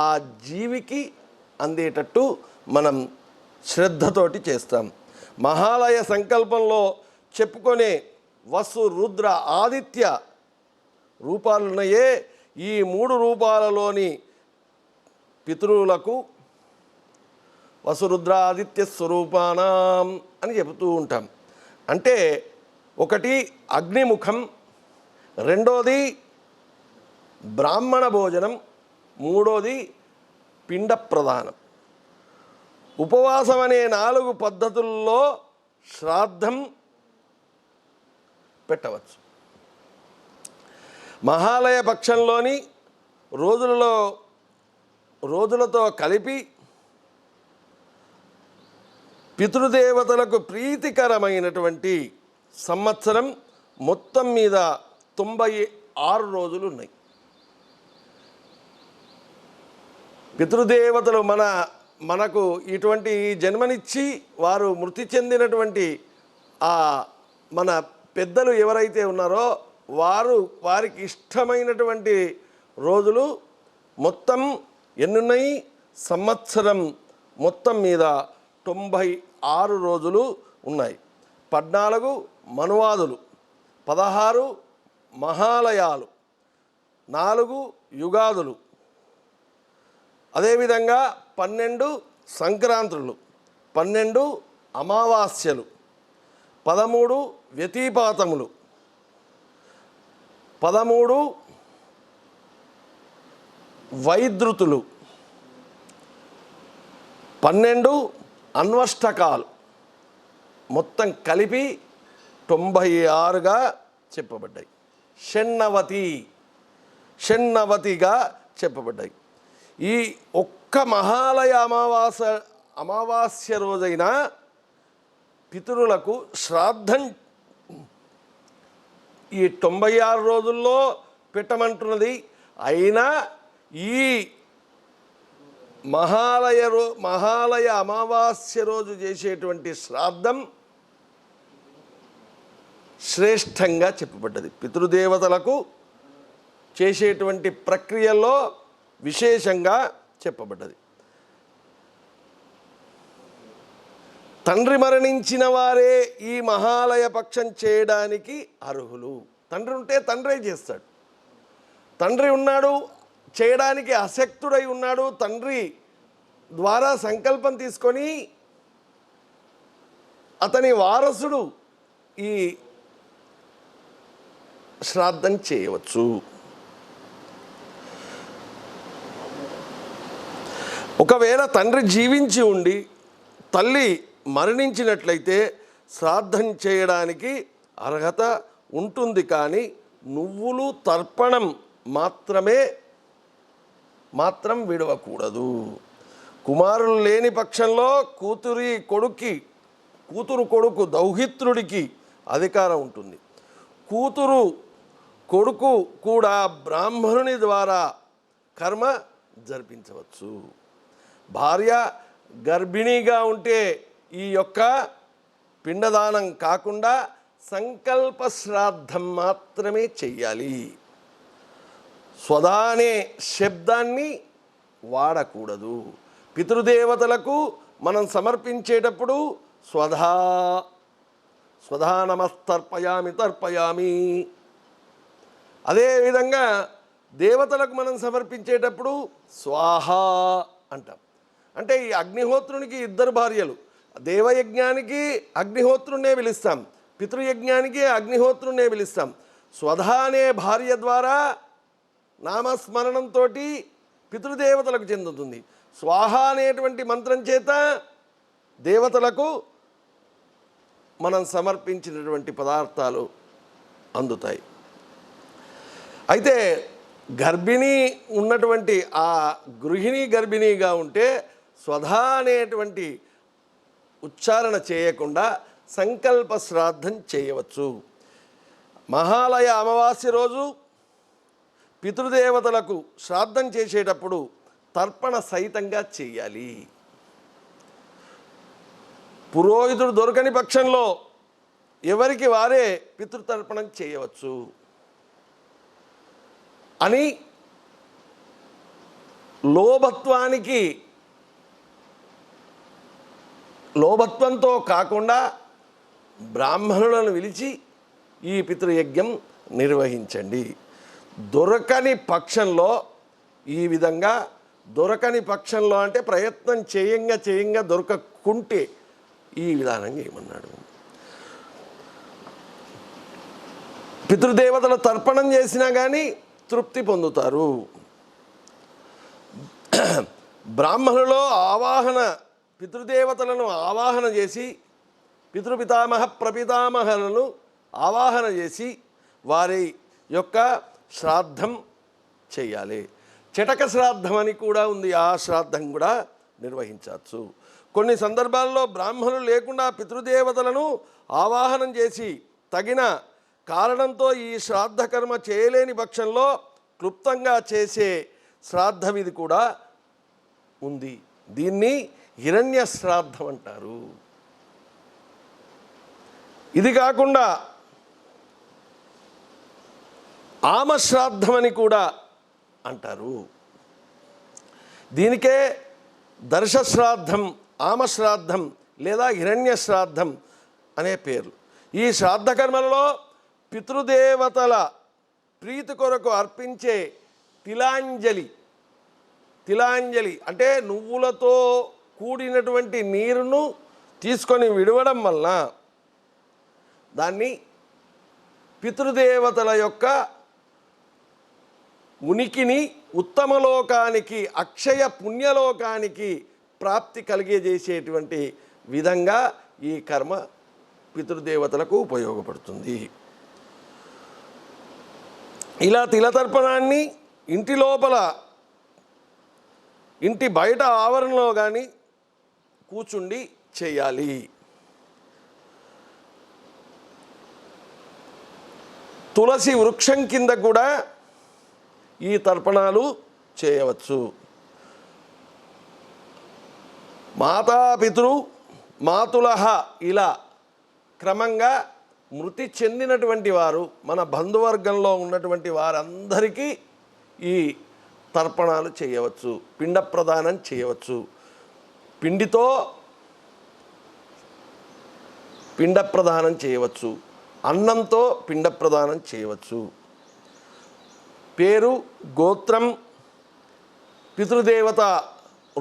Speaker 1: ఆ జీవికి అందేటట్టు మనం శ్రద్ధతోటి చేస్తాం. మహాలయ సంకల్పంలో చెప్పుకునే వసు, రుద్ర, ఆదిత్య రూపాలున్నాయే, ఈ మూడు రూపాలలోని పితృలకు వసురుద్ర ఆదిత్య స్వరూపానాం అని చెబుతూ ఉంటాం. అంటే ఒకటి అగ్నిముఖం, రెండోది బ్రాహ్మణ భోజనం, మూడోది పిండ ప్రదానం. ఉపవాసం అనే 4 పద్ధతుల్లో శ్రాద్ధం పెట్టవచ్చు. మహాలయ పక్షంలోని రోజులతో కలిపి పితృదేవతలకు ప్రీతికరమైనటువంటి సంవత్సరం మొత్తం మీద 96 రోజులు ఉన్నాయి. పితృదేవతలు మనకు ఇటువంటి జన్మనిచ్చి వారు మృతి చెందినటువంటి మన పెద్దలు ఎవరైతే ఉన్నారో వారికి ఇష్టమైనటువంటి రోజులు మొత్తం ఎన్నున్నాయి? సంవత్సరం మొత్తం మీద 96 రోజులు ఉన్నాయి. 14 మనువాదులు, 16 మహాలయాలు, 4 యుగాదులు, అదేవిధంగా 12 సంక్రాంతులు, 12 అమావాస్యలు, 13 వ్యతిపాతములు, 13 వైద్రుతులు, 12 అన్వష్టకాలు, మొత్తం కలిపి 96గా చెప్పబడ్డాయి. షణ్ణవతిగా చెప్పబడ్డాయి. ఈ ఒక్క మహాలయ అమావాస్య రోజైన పితరులకు శ్రాద్ధం ఈ 96 రోజుల్లో పెట్టమంటున్నది. అయినా ఈ మహాలయ అమావాస్య రోజు చేసేటువంటి శ్రాద్ధం శ్రేష్టంగా చెప్పబడ్డది. పితృదేవతలకు చేసేటువంటి ప్రక్రియల్లో విశేషంగా చెప్పబడ్డది. తండ్రి మరణించిన వారే ఈ మహాలయ పక్షం చేయడానికి అర్హులు. తండ్రి ఉంటే తండ్రే చేస్తాడు. తండ్రి ఉన్నాడు, చేయడానికి అశక్తుడై ఉన్నాడు, తండ్రి ద్వారా సంకల్పం తీసుకొని అతని వారసుడు ఈ శ్రాద్ధం చేయవచ్చు. ఒకవేళ తండ్రి జీవించి ఉండి తల్లి మరణించినట్లయితే శ్రాద్ధం చేయడానికి అర్హత ఉంటుంది. కానీ నువ్వులు తర్పణం మాత్రం విడవకూడదు. కుమారులు లేని పక్షంలో కూతురు కొడుకు దౌహిత్రుడికి అధికారం ఉంటుంది. కూతురు కొడుకు కూడా బ్రాహ్మణుని ద్వారా కర్మ జరిపించవచ్చు. భార్య గర్భిణీగా ఉంటే ఈ యొక్క పిండదానం కాకుండా సంకల్ప శ్రాద్ధం మాత్రమే చెయ్యాలి. స్వధా అనే శబ్దాన్ని వాడకూడదు. పితృదేవతలకు మనం సమర్పించేటప్పుడు స్వధా తర్పయామి. అదేవిధంగా దేవతలకు మనం సమర్పించేటప్పుడు స్వాహ అంటాం. అంటే ఈ అగ్నిహోత్రునికి 2 భార్యలు. దేవయజ్ఞానికి అగ్నిహోత్రునే పిలుస్తాం. పితృయజ్ఞానికి అగ్నిహోత్రునే పిలుస్తాం. స్వధా అనే భార్య ద్వారా నామస్మరణంతో పితృదేవతలకు చెందుతుంది. స్వాహ అనేటువంటి మంత్రం చేత దేవతలకు మనం సమర్పించినటువంటి పదార్థాలు అందుతాయి. అయితే గర్భిణీ ఉన్నటువంటి ఆ గృహిణి గర్భిణీగా ఉంటే స్వధా అనేటువంటి ఉచ్చారణ చేయకుండా సంకల్ప శ్రాద్ధం చేయవచ్చు. మహాలయ అమావాస్య రోజు పితృదేవతలకు శ్రాద్ధం చేసేటప్పుడు తర్పణ సహితంగా చేయాలి. పురోహితుడు దొరకని పక్షంలో ఎవరికి వారే పితృతర్పణం చేయవచ్చు అని లోభత్వంతో కాకుండా బ్రాహ్మణులను పిలిచి ఈ పితృయజ్ఞం నిర్వహించండి. దొరకని పక్షంలో ఈ విధంగా, దొరకని పక్షంలో అంటే ప్రయత్నం చేయంగా దొరకకుంటే ఈ విధానంగా ఏమన్నాడు. పితృదేవతల తర్పణం చేసినా కానీ తృప్తి పొందుతారు. బ్రాహ్మణులో పితృదేవతలను ఆవాహన చేసి పితృపితామహ ప్రపితామహలను ఆవాహన చేసి వారి యొక్క శ్రాద్ధం చేయాలి. చటక శ్రాద్ధం అని కూడా ఉంది, ఆ శ్రాద్ధం కూడా నిర్వహించవచ్చు. కొన్ని సందర్భాల్లో బ్రాహ్మణులు లేకుండా పితృదేవతలను ఆవాహనం చేసి తగిన కారణంతో ఈ శ్రాద్ధ కర్మ చేయలేని పక్షంలో క్లుప్తంగా చేసే శ్రాద్ధ విధి కూడా ఉంది. దీన్ని హిరణ్య శ్రాద్ధం అంటారు. ఇది కాకుండా ఆమశ్రాద్ధం అని కూడా అంటారు. దీనికే దర్శశ్రాద్ధం, ఆమశ్రాద్ధం లేదా హిరణ్య శ్రాద్ధం అనే పేర్లు. ఈ శ్రాద్ధ కర్మలలో పితృదేవతల ప్రీతి కొరకు అర్పించే తిలాంజలి అంటే నువ్వులతో కూడినటువంటి నీరును తీసుకొని విడవడం వలన దాన్ని పితృదేవతల యొక్క ఉనికిని ఉత్తమలోకానికి, అక్షయ పుణ్యలోకానికి ప్రాప్తి కలిగజేసేటువంటి విధంగా ఈ కర్మ పితృదేవతలకు ఉపయోగపడుతుంది. ఇలా తిలతర్పణాన్ని ఇంటి లోపల, ఇంటి బయట ఆవరణలో కానీ కూర్చుండి చేయాలి. తులసి వృక్షం కింద కూడా ఈ తర్పణాలు చేయవచ్చు. మాతాపితృ మాతులహ ఇలా క్రమంగా మృతి చెందినటువంటి వారు, మన బంధువర్గంలో ఉన్నటువంటి వారందరికీ ఈ తర్పణాలు చేయవచ్చు. పిండ ప్రదానం చేయవచ్చు. పిండితో పిండ ప్రదానం చేయవచ్చు. అన్నంతో పిండ ప్రదానం చేయవచ్చు. పేరు, గోత్రం, పితృదేవత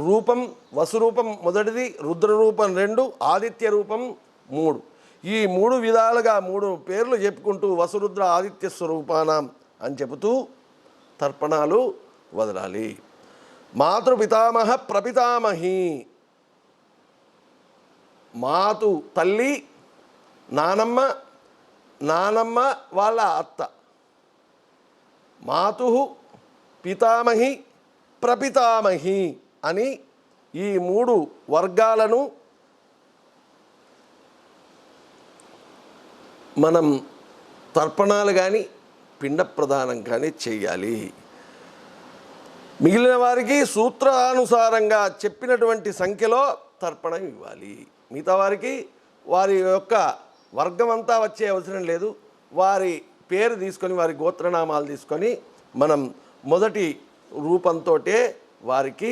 Speaker 1: రూపం, వసురూపం మొదటిది, రుద్రరూపం 2, ఆదిత్య రూపం 3. ఈ 3 విధాలుగా 3 పేర్లు చెప్పుకుంటూ వసురుద్ర ఆదిత్య స్వరూపానం అని చెబుతూ తర్పణాలు వదలాలి. మాతృపితామహ ప్రపితామహి, మాతు తల్లి, నానమ్మ వాళ్ళ అత్త, మాతు పితామహి ప్రపితామహి అని ఈ 3 వర్గాలను మనం తర్పణాలు కానీ పిండ ప్రదానం కానీ చేయాలి. మిగిలిన వారికి సూత్రానుసారంగా చెప్పినటువంటి సంఖ్యలో తర్పణం ఇవ్వాలి. మిగతా వారికి వారి యొక్క వర్గం అంతా వచ్చే అవసరం లేదు. వారి పేరు తీసుకొని, వారి గోత్రనామాలు తీసుకొని మనం మొదటి రూపంతో వారికి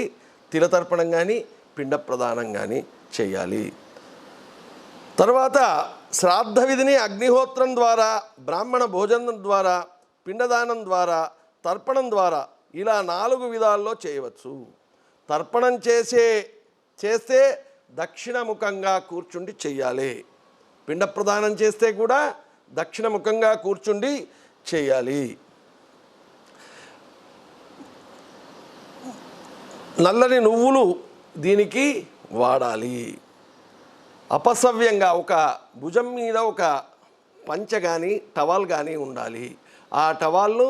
Speaker 1: తిలతర్పణం కానీ పిండ ప్రదానం కానీ చేయాలి. తర్వాత శ్రాద్ధ విధిని అగ్నిహోత్రం ద్వారా, బ్రాహ్మణ భోజనం ద్వారా, పిండదానం ద్వారా, తర్పణం ద్వారా ఇలా 4 విధాల్లో చేయవచ్చు. తర్పణం చేస్తే దక్షిణముఖంగా కూర్చుండి చెయ్యాలి. పిండ ప్రదానం చేస్తే కూడా దక్షిణముఖంగా కూర్చుండి చేయాలి. నల్లని నువ్వులు దీనికి వాడాలి. అపసవ్యంగా ఒక భుజం మీద ఒక పంచ కానీ టవల్ కానీ ఉండాలి. ఆ టవాల్ను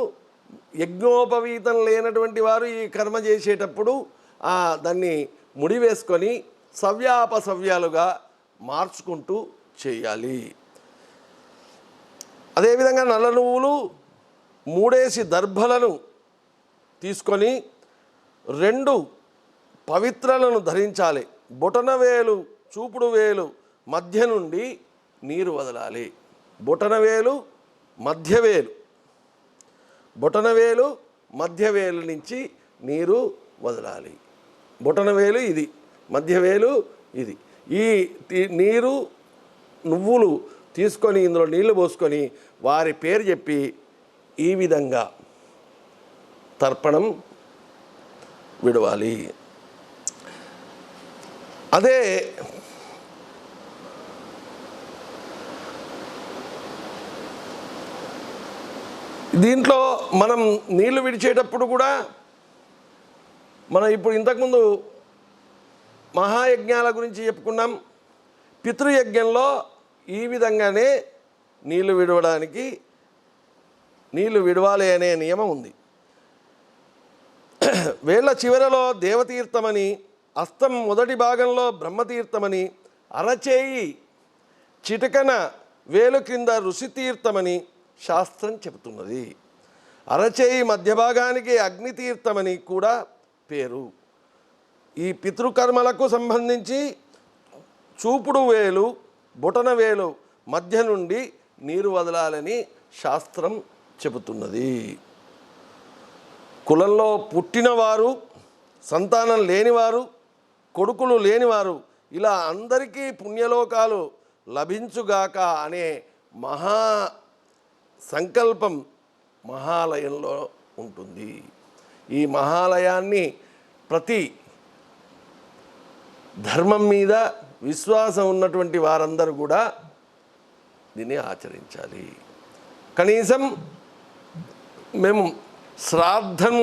Speaker 1: యజ్ఞోపవీతం లేనటువంటి వారు ఈ కర్మ చేసేటప్పుడు దాన్ని ముడి వేసుకొని సవ్యాపసవ్యాలుగా మార్చుకుంటూ చేయాలి. అదేవిధంగా నల్ల నువ్వులు 3 దర్భలను తీసుకొని 2 పవిత్రలను ధరించాలి. బొటనవేలు చూపుడు వేలు మధ్య నుండి నీరు వదలాలి. బొటనవేలు మధ్యవేలు నుంచి నీరు వదలాలి. బొటనవేలు ఇది, మధ్యవేలు ఇది. ఈ నీరు నువ్వులు తీసుకొని ఇందులో నీళ్లు పోసుకొని వారి పేరు చెప్పి ఈ విధంగా తర్పణం విడవాలి. అదే దీంట్లో మనం నీళ్లు విడిచేటప్పుడు కూడా మనం ఇప్పుడు ఇంతకుముందు మహాయజ్ఞాల గురించి చెప్పుకున్నాం. పితృయజ్ఞంలో ఈ విధంగానే నీళ్లు విడవాలి అనే నియమం ఉంది. వేళ్ల చివరలో దేవతీర్థమని, అస్తం మొదటి భాగంలో బ్రహ్మతీర్థమని, అరచేయి చిటకన వేలు క్రింద ఋషితీర్థమని శాస్త్రం చెబుతున్నది. అరచేయి మధ్య భాగానికి అగ్నితీర్థమని కూడా పేరు. ఈ పితృకర్మలకు సంబంధించి చూపుడు వేలు బొటన వేలు మధ్య నుండి నీరు వదలాలని శాస్త్రం చెబుతున్నది. కులంలో పుట్టినవారు, సంతానం లేనివారు, కొడుకులు లేనివారు ఇలా అందరికీ పుణ్యలోకాలు లభించుగాక అనే మహా సంకల్పం మహాలయంలో ఉంటుంది. ఈ మహాలయాన్ని ప్రతి ధర్మం మీద విశ్వాసం ఉన్నటువంటి వారందరూ కూడా దీన్ని ఆచరించాలి. కనీసం మేము శ్రాద్ధం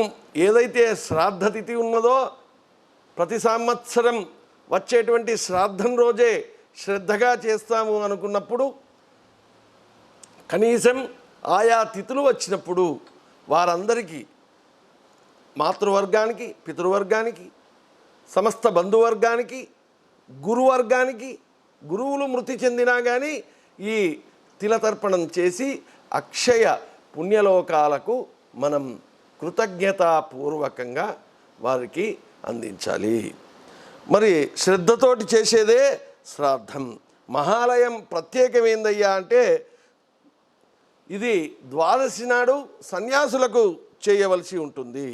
Speaker 1: ఏదైతే శ్రాద్ధ తిథి ఉన్నదో ప్రతి సంవత్సరం వచ్చేటువంటి శ్రాద్ధం రోజే శ్రద్ధగా చేస్తాము అనుకున్నప్పుడు కనీసం ఆయా తిథులు వచ్చినప్పుడు వారందరికీ మాతృవర్గానికి, పితృవర్గానికి, సమస్త బంధువర్గానికి, గురువర్గానికి, గురువులు మృతి చెందినా కానీ ఈ తిలతర్పణం చేసి అక్షయ పుణ్యలోకాలకు మనం కృతజ్ఞతాపూర్వకంగా వారికి అందించాలి. మరి శ్రద్ధతోటి చేసేదే శ్రాద్ధం. మహాలయం ప్రత్యేకమైందయ్యా అంటే ఇది ద్వాదశి నాడు సన్యాసులకు చేయవలసి ఉంటుంది.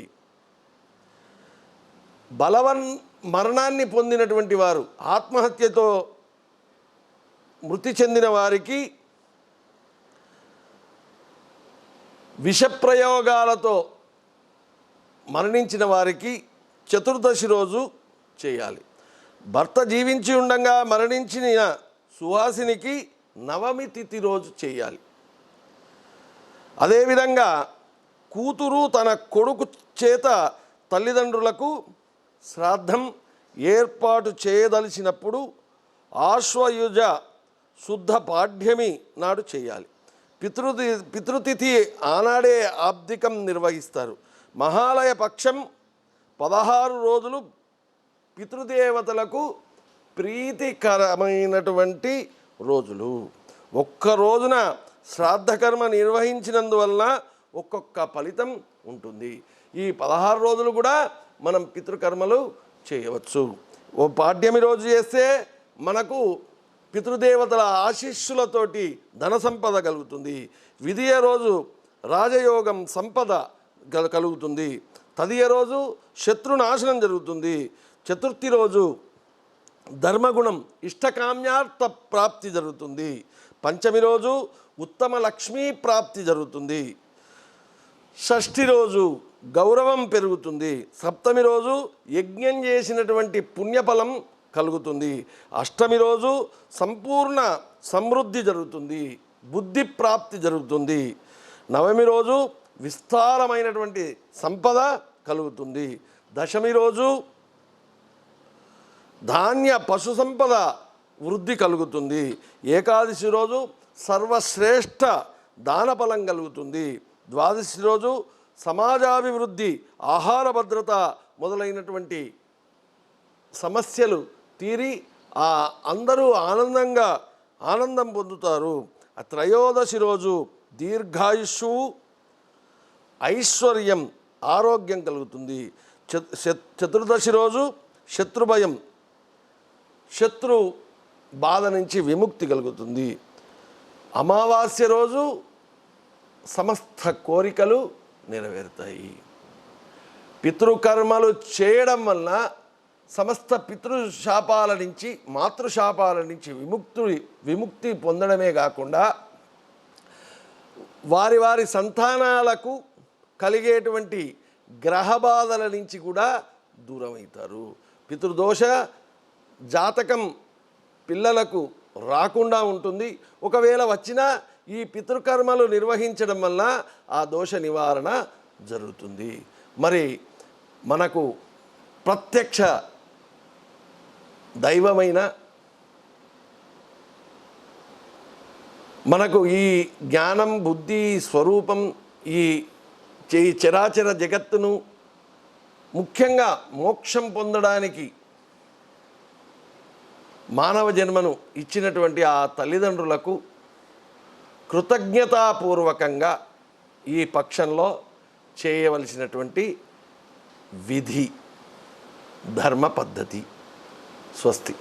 Speaker 1: మరణాన్ని పొందినటువంటి వారు, ఆత్మహత్యతో మృతి చెందిన వారికి, విషప్రయోగాలతో మరణించిన వారికి చతుర్దశి రోజు చేయాలి. భర్త జీవించి ఉండగా మరణించిన సుహాసినికి నవమి తిథి రోజు చేయాలి. అదేవిధంగా కూతురు తన కొడుకు చేత తల్లిదండ్రులకు శ్రాద్ధం ఏర్పాటు చేయదలిచినప్పుడు ఆశ్వయుజ శుద్ధ పాడ్యమి నాడు చేయాలి. పితృతిథి ఆనాడే ఆబ్దికం నిర్వహిస్తారు. మహాలయ పక్షం 16 రోజులు పితృదేవతలకు ప్రీతికరమైనటువంటి రోజులు. ఒక్క రోజున శ్రాద్ధకర్మ నిర్వహించినందువలన ఒక్కొక్క ఫలితం ఉంటుంది. ఈ 16 రోజులు కూడా మనం పితృకర్మలు చేయవచ్చు. ఓ పాడ్యమి రోజు చేస్తే మనకు పితృదేవతల ఆశీస్సులతోటి ధన సంపద కలుగుతుంది. విధియ రోజు రాజయోగం సంపద కలుగుతుంది. తదియ రోజు శత్రునాశనం జరుగుతుంది. చతుర్థి రోజు ధర్మగుణం ఇష్టకామ్యార్థ ప్రాప్తి జరుగుతుంది. పంచమి రోజు ఉత్తమ లక్ష్మీ ప్రాప్తి జరుగుతుంది. షష్ఠి రోజు గౌరవం పెరుగుతుంది. సప్తమి రోజు యజ్ఞం చేసినటువంటి పుణ్యఫలం కలుగుతుంది. అష్టమి రోజు సంపూర్ణ సమృద్ధి జరుగుతుంది, బుద్ధి ప్రాప్తి జరుగుతుంది. నవమి రోజు విస్తారమైనటువంటి సంపద కలుగుతుంది. దశమి రోజు ధాన్య పశు సంపద వృద్ధి కలుగుతుంది. ఏకాదశి రోజు సర్వశ్రేష్ఠ దానఫలం కలుగుతుంది. ద్వాదశి రోజు సమాజాభివృద్ధి, ఆహార భద్రత మొదలైనటువంటి సమస్యలు తీరి అందరూ ఆనందం పొందుతారు. త్రయోదశి రోజు దీర్ఘాయుష్షు, ఐశ్వర్యం, ఆరోగ్యం కలుగుతుంది. చతుర్దశి రోజు శత్రుభయం, శత్రు బాధ నుంచి విముక్తి కలుగుతుంది. అమావాస్య రోజు సమస్త కోరికలు నెరవేరుతాయి. పితృకర్మలు చేయడం వలన సమస్త పితృశాపాల నుంచి, మాతృశాపాల నుంచి విముక్తి పొందడమే కాకుండా వారి సంతానాలకు కలిగేటువంటి గ్రహ బాధల నుంచి కూడా దూరమవుతారు. పితృదోష జాతకం పిల్లలకు రాకుండా ఉంటుంది. ఒకవేళ వచ్చినా ఈ పితృకర్మలు నిర్వహించడం వల్ల ఆ దోష నివారణ జరుగుతుంది. మరి మనకు ప్రత్యక్ష దైవమైన మనకు ఈ జ్ఞానం, బుద్ధి స్వరూపం, ఈ చరాచర జగత్తును ముఖ్యంగా మోక్షం పొందడానికి మానవ జన్మను ఇచ్చినటువంటి ఆ తల్లిదండ్రులకు కృతజ్ఞతాపూర్వకంగా ఈ పక్షంలో చేయవలసినటువంటి విధి, ధర్మ పద్ధతి. స్వస్తి.